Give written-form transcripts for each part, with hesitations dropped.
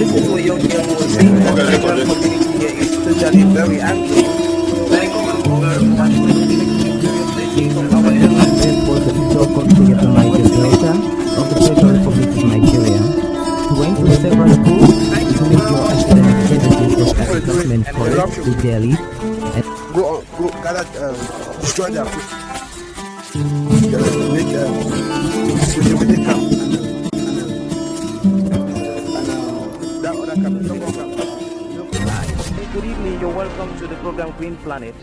listen to a young girl who was saying that the African community here is totally very angry. Was the so-called Toyota Michael Delta of the Federal Republic of Nigeria. He went to several schools to make your academic genesis was at the government college to Delhi and go gather, destroy their food. Make the camp. That other camp. Good evening, you're welcome to the program Green Planet.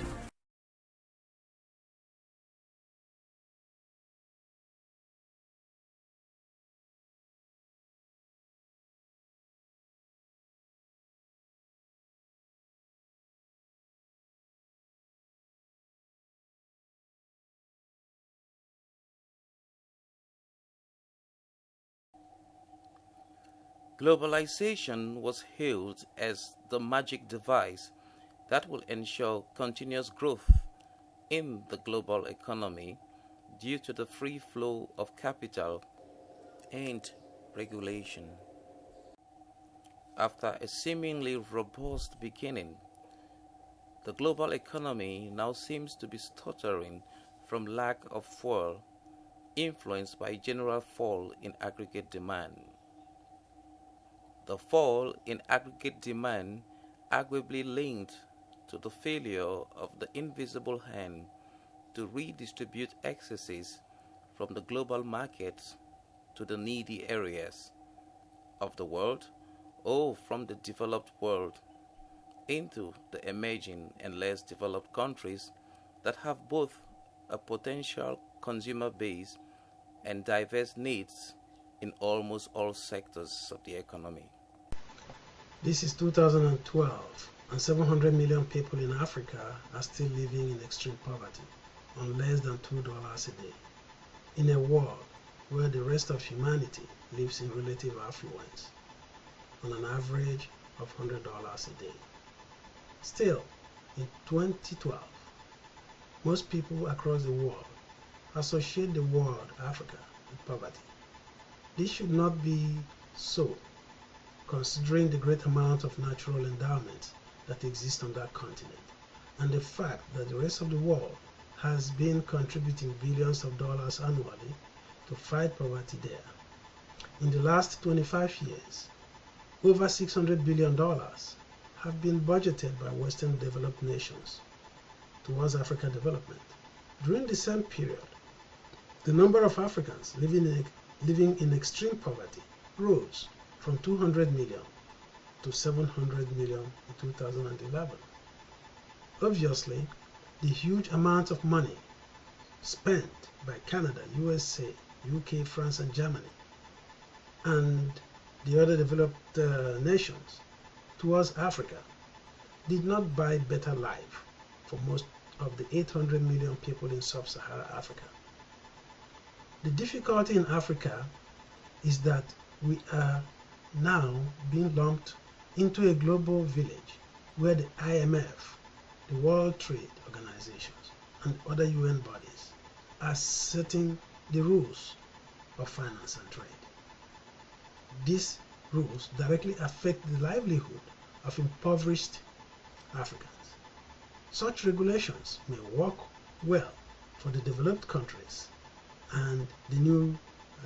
Globalization was hailed as the magic device that will ensure continuous growth in the global economy due to the free flow of capital and regulation. After a seemingly robust beginning, the global economy now seems to be stuttering from lack of fuel, influenced by general fall in aggregate demand. The fall in aggregate demand arguably linked to the failure of the invisible hand to redistribute excesses from the global markets to the needy areas of the world or from the developed world into the emerging and less developed countries that have both a potential consumer base and diverse needs in almost all sectors of the economy. This is 2012, and 700 million people in Africa are still living in extreme poverty on less than $2 a day, in a world where the rest of humanity lives in relative affluence, on an average of $100 a day. Still, in 2012, most people across the world associate the word Africa with poverty. This should not be so, considering the great amount of natural endowments that exist on that continent, and the fact that the rest of the world has been contributing billions of dollars annually to fight poverty there. In the last 25 years, over $600 billion have been budgeted by Western developed nations towards African development. During the same period, the number of Africans living in extreme poverty rose from 200 million to 700 million in 2011. Obviously, the huge amount of money spent by Canada, USA, UK, France, and Germany, and the other developed nations towards Africa did not buy better life for most of the 800 million people in sub-Saharan Africa. The difficulty in Africa is that we are now being lumped into a global village where the IMF, the World Trade Organizations, and other UN bodies are setting the rules of finance and trade. These rules directly affect the livelihood of impoverished Africans. Such regulations may work well for the developed countries and the new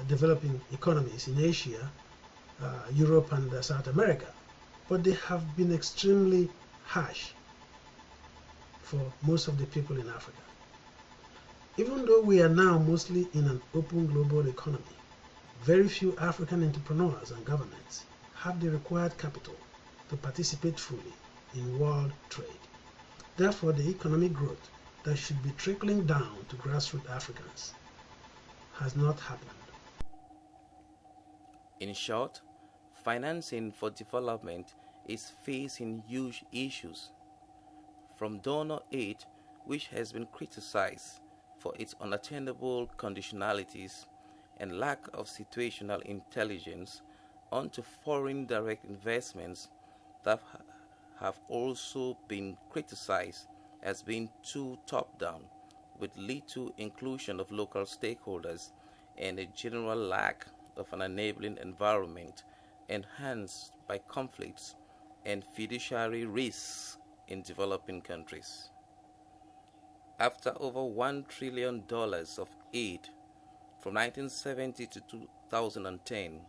developing economies in Asia, Europe, and South America, but they have been extremely harsh for most of the people in Africa. Even though we are now mostly in an open global economy, very few African entrepreneurs and governments have the required capital to participate fully in world trade. Therefore, the economic growth that should be trickling down to grassroots Africans has not happened. In short, financing for development is facing huge issues, from donor aid, which has been criticized for its unattainable conditionalities and lack of situational intelligence, onto foreign direct investments that have also been criticized as being too top-down, with little inclusion of local stakeholders and a general lack of an enabling environment enhanced by conflicts and fiduciary risks in developing countries. After over $1 trillion of aid from 1970 to 2010,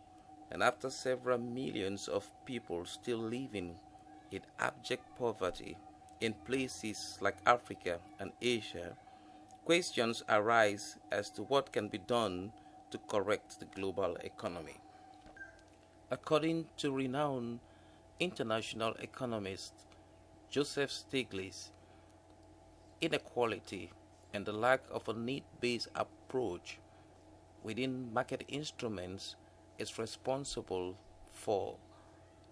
and after several millions of people still living in abject poverty in places like Africa and Asia, questions arise as to what can be done to correct the global economy. According to renowned international economist Joseph Stiglitz, inequality and the lack of a need-based approach within market instruments is responsible for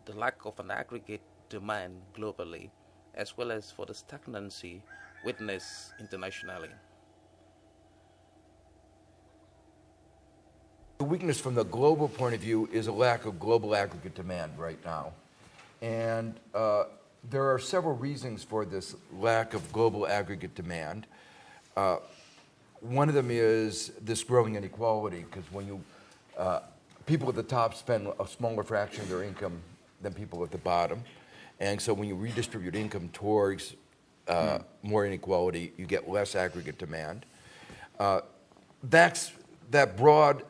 the lack of an aggregate demand globally, as well as for the stagnancy witnessed internationally. The weakness from the global point of view is a lack of global aggregate demand right now. And there are several reasons for this lack of global aggregate demand. One of them is this growing inequality, because when you, people at the top spend a smaller fraction of their income than people at the bottom. And so when you redistribute income towards more inequality, you get less aggregate demand. That's that broad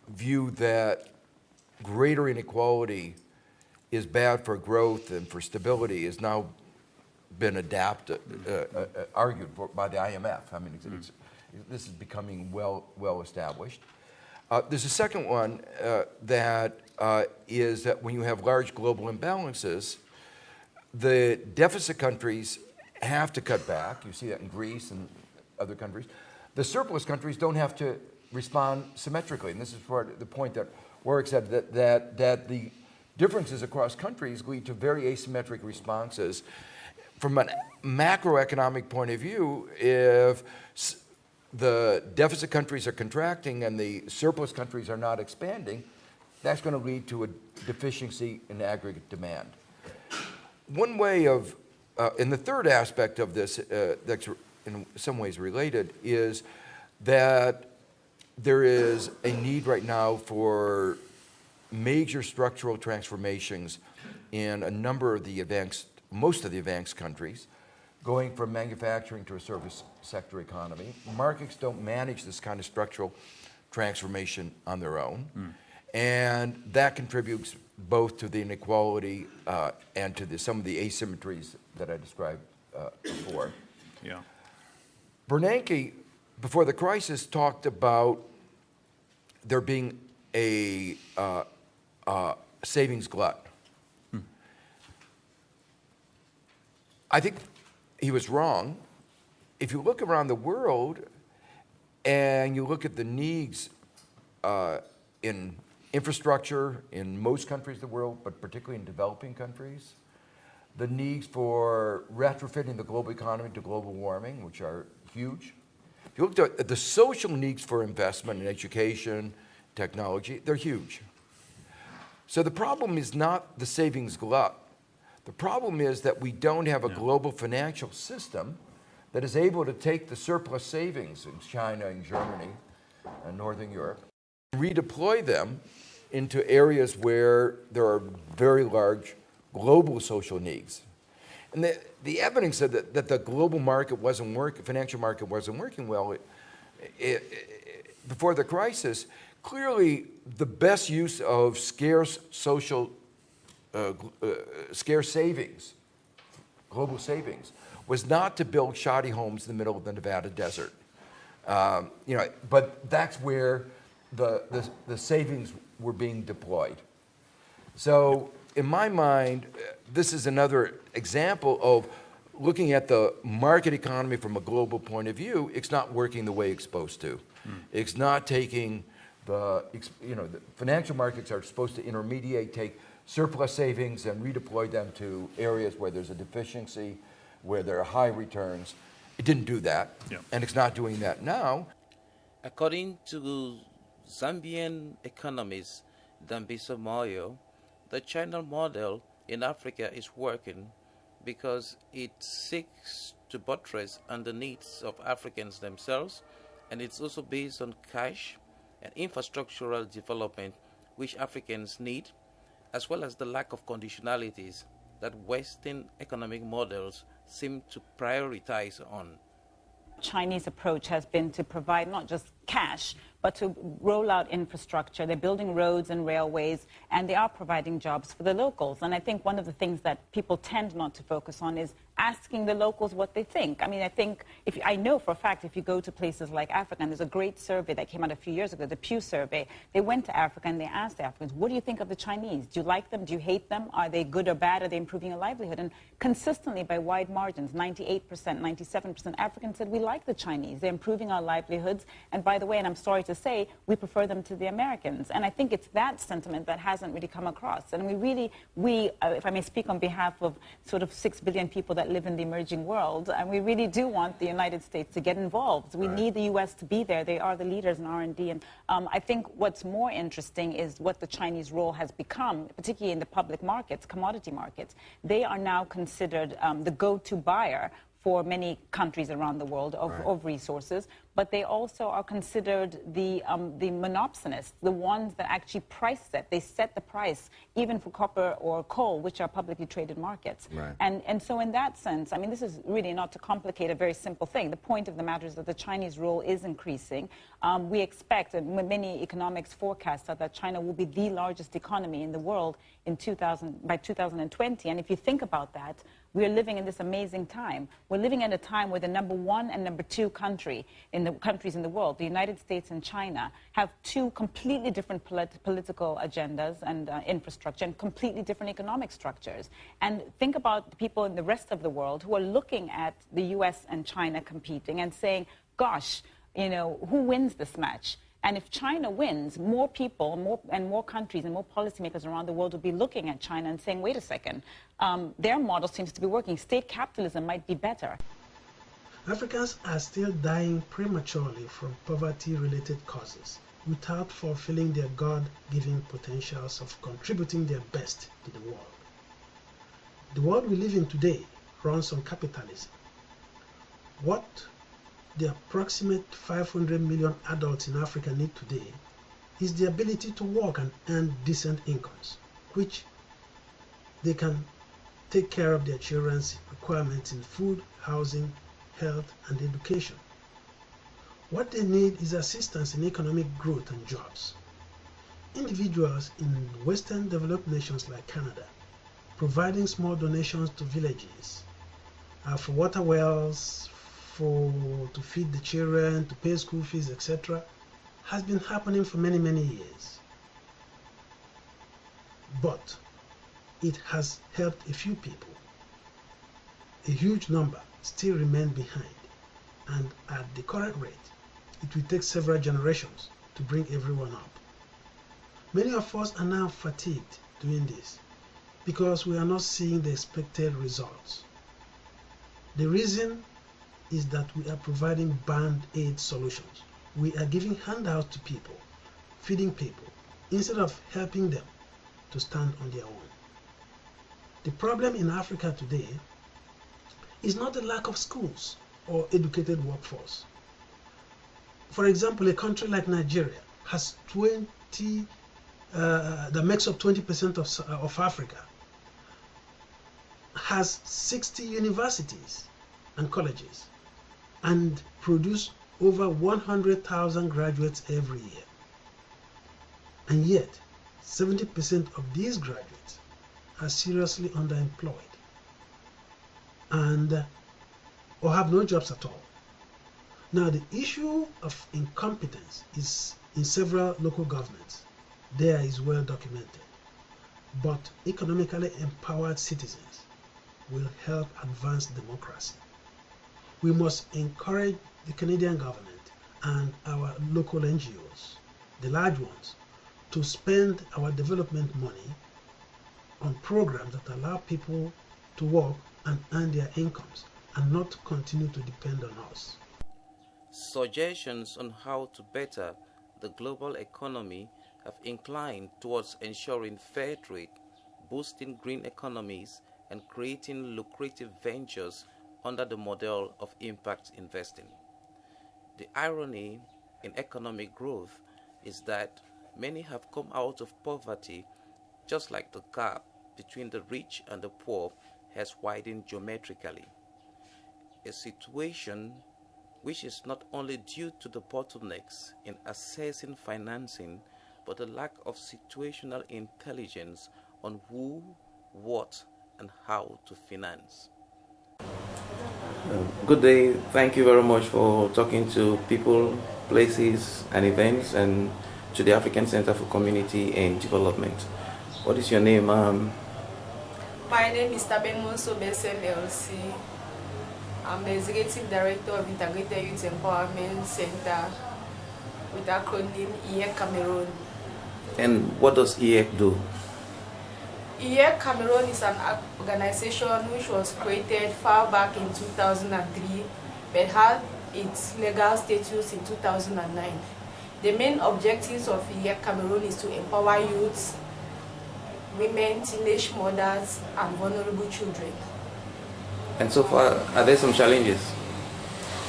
view that greater inequality is bad for growth and for stability has now been argued for by the IMF. I mean, this is becoming well established. There's a second one that is that when you have large global imbalances, the deficit countries have to cut back. You see that in Greece and other countries. The surplus countries don't have to respond symmetrically. And this is the point that Warwick said, that the differences across countries lead to very asymmetric responses. From a macroeconomic point of view, if the deficit countries are contracting and the surplus countries are not expanding, that's going to lead to a deficiency in aggregate demand. One way of, and the third aspect of this that's in some ways related is that there is a need right now for major structural transformations in a number of the most of the advanced countries, going from manufacturing to a service sector economy. Markets don't manage this kind of structural transformation on their own. And that contributes both to the inequality and to some of the asymmetries that I described before. Yeah. Bernanke, before the crisis, talked about there being a savings glut. I think he was wrong. If you look around the world and you look at the needs in infrastructure in most countries of the world, but particularly in developing countries, the needs for retrofitting the global economy to global warming, which are huge. If you look at the social needs for investment in education, technology, they're huge. So the problem is not the savings glut. The problem is that we don't have a global financial system that is able to take the surplus savings in China and Germany and Northern Europe, and redeploy them into areas where there are very large global social needs. And the evidence that the global market wasn't working, financial market wasn't working well before the crisis, clearly the best use of scarce savings, global savings, was not to build shoddy homes in the middle of the Nevada desert. But that's where the savings were being deployed. So in my mind, this is another example of looking at the market economy from a global point of view. It's not working the way it's supposed to. It's not taking the financial markets are supposed to intermediate, take surplus savings and redeploy them to areas where there's a deficiency, where there are high returns. It didn't do that, and it's not doing that now. According to Zambian economist Dambisa Moyo, the China model in Africa is working because it seeks to buttress on the needs of Africans themselves, and it's also based on cash and infrastructural development which Africans need, as well as the lack of conditionalities that Western economic models seem to prioritize on. Chinese approach has been to provide not just cash, but to roll out infrastructure. They're building roads and railways, and they are providing jobs for the locals. And I think one of the things that people tend not to focus on is asking the locals what they think. I mean, I know for a fact if you go to places like Africa, and there's a great survey that came out a few years ago, the Pew survey, they went to Africa and they asked the Africans, what do you think of the Chinese? Do you like them? Do you hate them? Are they good or bad? Are they improving your livelihood? And consistently by wide margins, 98%, 97%, Africans said, we like the Chinese. They're improving our livelihoods. And by the way, and I'm sorry to say, we prefer them to the Americans. And I think it's that sentiment that hasn't really come across. And if I may speak on behalf of sort of 6 billion people that live in the emerging world, and we really do want the United States to get involved. We need the U.S. to be there. They are the leaders in R&D. And I think what's more interesting is what the Chinese role has become, particularly in the public markets, commodity markets. They are now considered the go-to buyer for many countries around the world of resources, but they also are considered the monopsonists, the ones that actually price set. They set the price, even for copper or coal, which are publicly traded markets. Right. And so in that sense, I mean, this is really not to complicate a very simple thing. The point of the matter is that the Chinese role is increasing. We expect, and many economics forecasts are that China will be the largest economy in the world by 2020. And if you think about that, we are living in this amazing time. We're living at a time where the number one and number two countries in the world, the United States and China, have two completely different political agendas and infrastructure and completely different economic structures. And think about the people in the rest of the world who are looking at the US and China competing and saying, gosh, you know, who wins this match? And if China wins, more people, more countries and more policymakers around the world will be looking at China and saying, wait a second, their model seems to be working. State capitalism might be better. Africans are still dying prematurely from poverty-related causes without fulfilling their God-given potentials of contributing their best to the world. The world we live in today runs on capitalism. What the approximate 500 million adults in Africa need today is the ability to work and earn decent incomes, which they can take care of their children's requirements in food, housing, health, and education. What they need is assistance in economic growth and jobs. Individuals in Western developed nations like Canada providing small donations to villages for water wells, to feed the children, to pay school fees, etc., has been happening for many, many years. But it has helped a few people. A huge number still remain behind, and at the current rate, it will take several generations to bring everyone up. Many of us are now fatigued doing this because we are not seeing the expected results. The reason is that we are providing band-aid solutions. We are giving handouts to people, feeding people, instead of helping them to stand on their own. The problem in Africa today is not the lack of schools or educated workforce. For example, a country like Nigeria has that makes up 20% of Africa, has 60 universities and colleges, and produce over 100,000 graduates every year. And yet, 70% of these graduates are seriously underemployed or have no jobs at all. Now, the issue of incompetence is in several local governments. There is well documented. But economically empowered citizens will help advance democracy. We must encourage the Canadian government and our local NGOs, the large ones, to spend our development money on programs that allow people to work and earn their incomes and not continue to depend on us. Suggestions on how to better the global economy have inclined towards ensuring fair trade, boosting green economies, and creating lucrative ventures under the model of impact investing. The irony in economic growth is that many have come out of poverty just like the gap between the rich and the poor has widened geometrically. A situation which is not only due to the bottlenecks in accessing financing, but a lack of situational intelligence on who, what, and how to finance. Good day. Thank you very much for talking to people, places, and events, and to the African Center for Community and Development. What is your name? My name is Tabenmonso Besem LC. I'm the Executive Director of Integrated Youth Empowerment Center with acronym EEC Cameroon. And what does EEC do? EEC Cameroon is an organization which was created far back in 2003 but had its legal status in 2009. The main objectives of EEC Cameroon is to empower youths, women, teenage mothers, and vulnerable children. And so far, are there some challenges?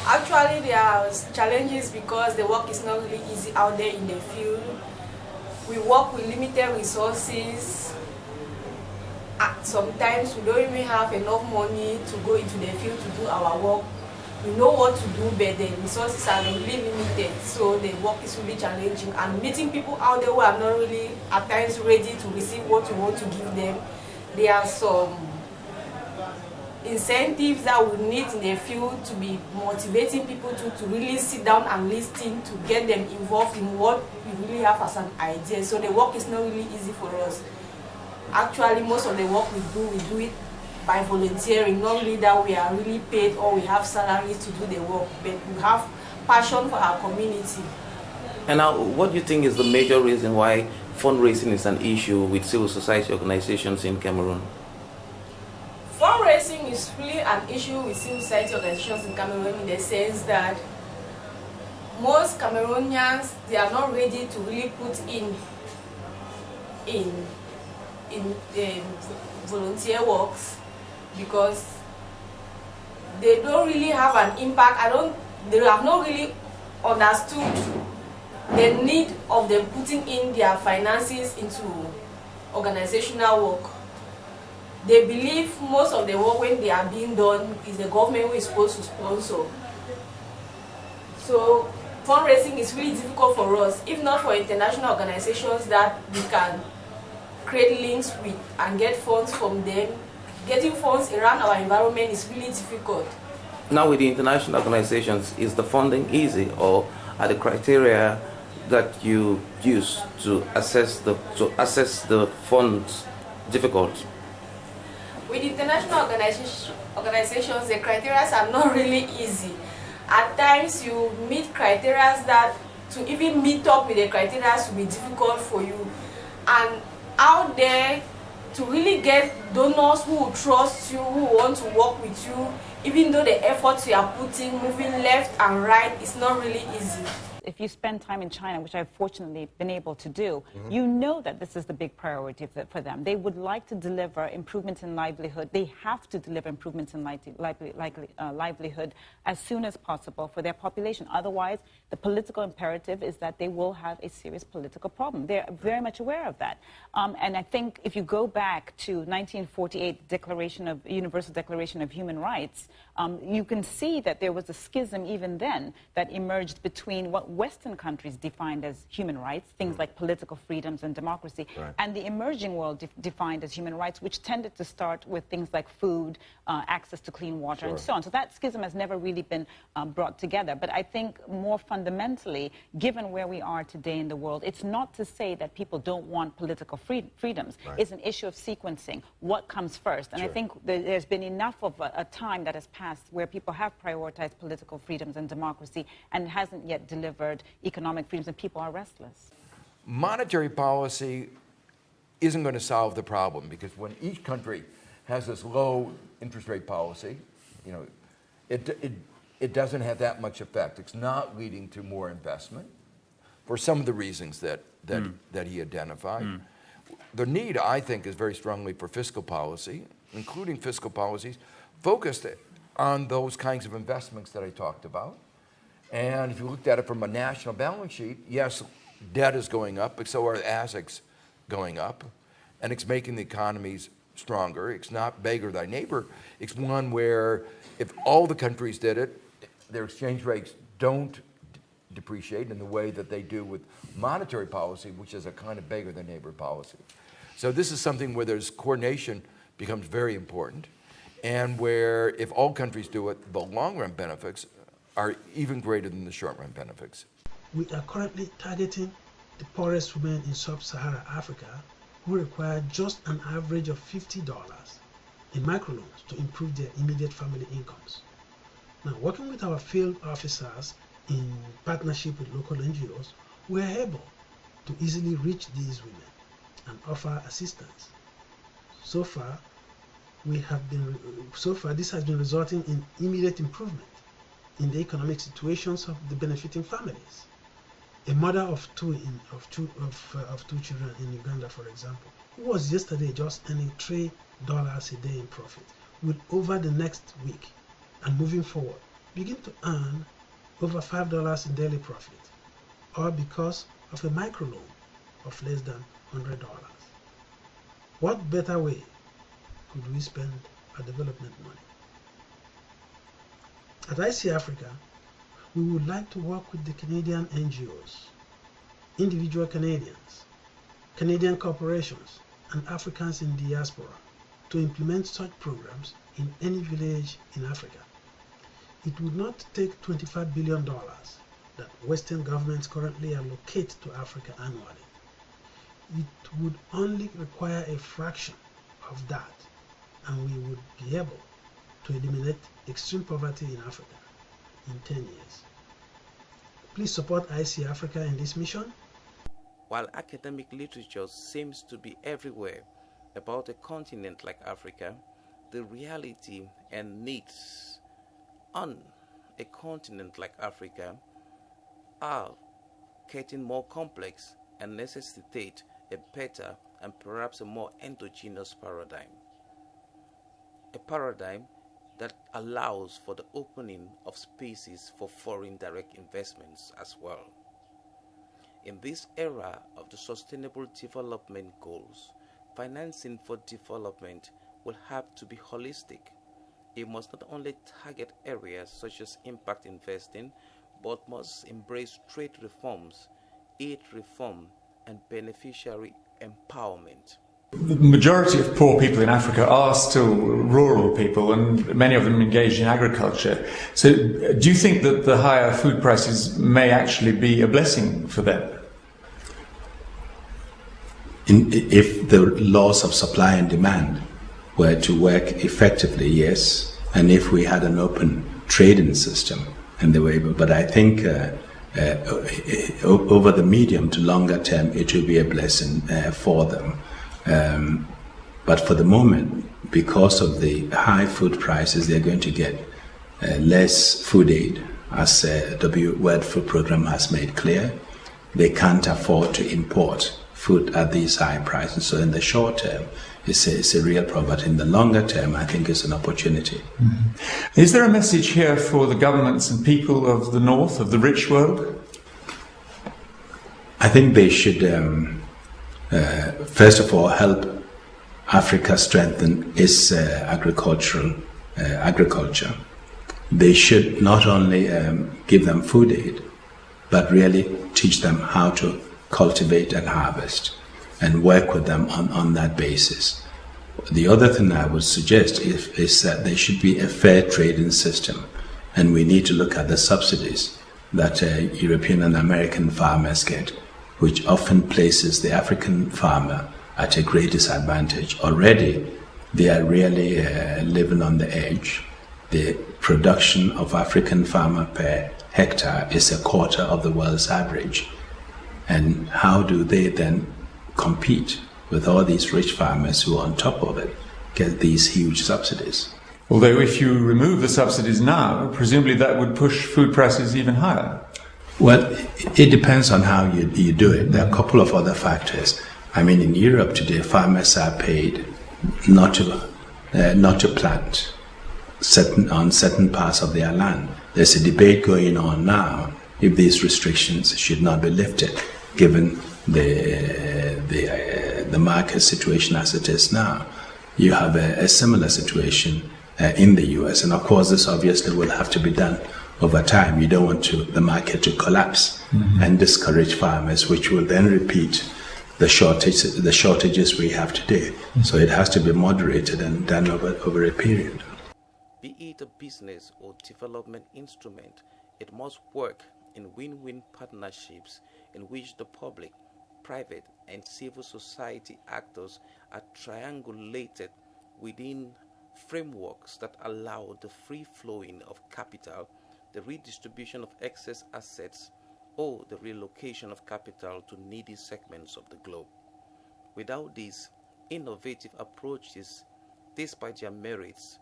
Actually, there are challenges because the work is not really easy out there in the field. We work with limited resources. Sometimes we don't even have enough money to go into the field to do our work. We know what to do, but the resources are really limited, so the work is really challenging. And meeting people out there who are not really at times ready to receive what we want to give them, there are some incentives that we need in the field to be motivating people to really sit down and listen, to get them involved in what we really have as an idea. So the work is not really easy for us. Actually, most of the work we do it by volunteering, not really that we are really paid or we have salaries to do the work, but we have passion for our community. And now, what do you think is the major reason why fundraising is an issue with civil society organizations in Cameroon? Fundraising is really an issue with civil society organizations in Cameroon in the sense that most Cameroonians, they are not ready to really put in volunteer works because they don't really have an impact. They have not really understood the need of them putting in their finances into organizational work. They believe most of the work when they are being done is the government who is supposed to sponsor. So fundraising is really difficult for us, if not for international organizations that we can create links with and get funds from them. Getting funds around our environment is really difficult. Now with the international organizations, is the funding easy, or are the criteria that you use to assess the funds difficult? With international organizations, the criteria are not really easy. At times you meet criteria that to even meet up with the criteria will be difficult for you. And out there, to really get donors who will trust you, who want to work with you, even though the efforts you are putting, moving left and right, is not really easy. If you spend time in China, which I've fortunately been able to do, you know that this is the big priority for them. They would like to deliver improvements in livelihood. They have to deliver improvements in livelihood as soon as possible for their population. Otherwise, the political imperative is that they will have a serious political problem. They're very much aware of that. And I think if you go back to 1948 Universal Declaration of Human Rights, you can see that there was a schism even then that emerged between what Western countries defined as human rights, things like political freedoms and democracy, and the emerging world defined as human rights, which tended to start with things like food, access to clean water, and so on. So that schism has never really been brought together. But I think more fundamentally, given where we are today in the world, it's not to say that people don't want political freedoms. It's an issue of sequencing. What comes first? And I think there's been enough of a time that has passed where people have prioritized political freedoms and democracy and hasn't yet delivered economic freedoms, and people are restless. Monetary policy isn't going to solve the problem, because when each country has this low interest rate policy, you know, it doesn't have that much effect. It's not leading to more investment for some of the reasons that he identified. The need, I think, is very strongly for fiscal policy, including fiscal policies focused on those kinds of investments that I talked about. And if you looked at it from a national balance sheet, yes, debt is going up, but so are assets going up. and it's making the economies stronger. It's not beggar thy neighbor. It's one where if all the countries did it, their exchange rates don't depreciate in the way that they do with monetary policy, which is a kind of beggar thy neighbor policy. So this is something where there's coordination becomes very important, and where if all countries do it, the long-run benefits are even greater than the short-run benefits. We are currently targeting the poorest women in sub-Saharan Africa who require just an average of $50 in microloans to improve their immediate family incomes. Now, working with our field officers in partnership with local NGOs, we are able to easily reach these women and offer assistance. So far, this has been resulting in immediate improvement in the economic situations of the benefiting families. A mother of two children in Uganda, for example, who was yesterday just earning $3 a day in profit, will over the next week and moving forward begin to earn over $5 in daily profit, all because of a microloan of less than $100. What better way could we spend our development money? At IC Africa, we would like to work with the Canadian NGOs, individual Canadians, Canadian corporations, and Africans in diaspora to implement such programs in any village in Africa. It would not take $25 billion that Western governments currently allocate to Africa annually. It would only require a fraction of that, and we would be able to eliminate extreme poverty in Africa in 10 years. Please support IC Africa in this mission. While academic literature seems to be everywhere about a continent like Africa, the reality and needs on a continent like Africa are getting more complex and necessitate a better and perhaps a more endogenous paradigm. A paradigm that allows for the opening of spaces for foreign direct investments as well. In this era of the Sustainable Development Goals, financing for development will have to be holistic. It must not only target areas such as impact investing, but must embrace trade reforms, aid reform, and beneficiary empowerment. The majority of poor people in Africa are still rural people, and many of them engaged in agriculture. So do you think that the higher food prices may actually be a blessing for them? If the laws of supply and demand were to work effectively, yes, and if we had an open trading system and they were able, but I think over the medium to longer term it will be a blessing for them. But for the moment, because of the high food prices, they're going to get less food aid, as the World Food Programme has made clear. They can't afford to import food at these high prices. So in the short term, it's a real problem. But in the longer term, I think it's an opportunity. Mm-hmm. Is there a message here for the governments and people of the North, of the rich world? I think they should, first of all, help Africa strengthen its agriculture. They should not only give them food aid, but really teach them how to cultivate and harvest and work with them on that basis. The other thing I would suggest is that there should be a fair trading system, and we need to look at the subsidies that European and American farmers get, which often places the African farmer at a great disadvantage. Already, they are really living on the edge. The production of African farmer per hectare is a quarter of the world's average. And how do they then compete with all these rich farmers who, on top of it, get these huge subsidies? Although if you remove the subsidies now, presumably that would push food prices even higher. Well, it depends on how you do it. There are a couple of other factors. I mean, in Europe today, farmers are paid not to plant on certain parts of their land. There's a debate going on now if these restrictions should not be lifted, given the the market situation as it is now, you have a similar situation in the US. And of course, this obviously will have to be done over time. You don't want the market to collapse and discourage farmers, which will then repeat the shortages we have today. So it has to be moderated and done over a period. Be it a business or development instrument, it must work in win-win partnerships in which the public, private, and civil society actors are triangulated within frameworks that allow the free flowing of capital, the redistribution of excess assets, or the relocation of capital to needy segments of the globe. Without these innovative approaches, despite their merits,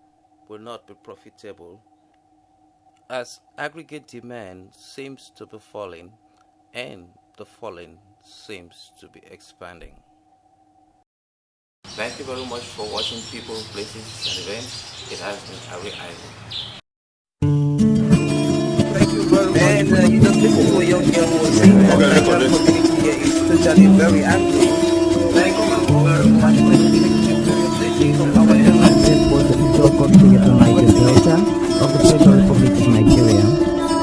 will not be profitable, as aggregate demand seems to be falling and the falling seems to be expanding. Thank you very much for watching People, Places, and Events. It has been Arrey Ivo. Thank you very much. And you just listen to a young girl who was saying that the Nigerian community here is totally very angry. Thank you very much for listening to our This was the official country of the Niger Delta of the Federal Republic of Nigeria.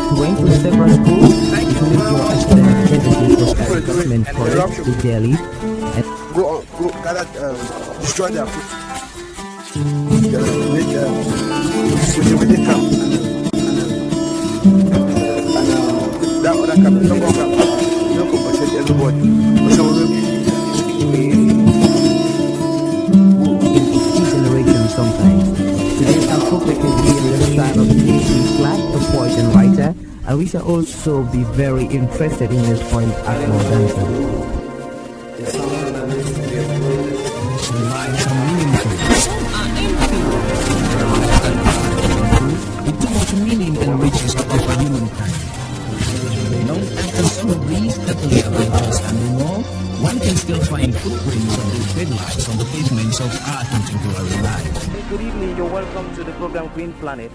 He went to several schools to make your academic ability was at the government college to Delhi and Go gather, destroy their food. Make within camp. And that other camp, don't compensate everybody. So generation sometimes. Today our focus is on the side of the flag, the poet and writer, and we shall also be very interested in his point as more dancer. With too much meaning and riches to offer humankind. Long after some of these earthly adventures and more, one can still find footprints of the headlights on the pavements of our contemporary life. Good evening, you're welcome to the program Green Planet.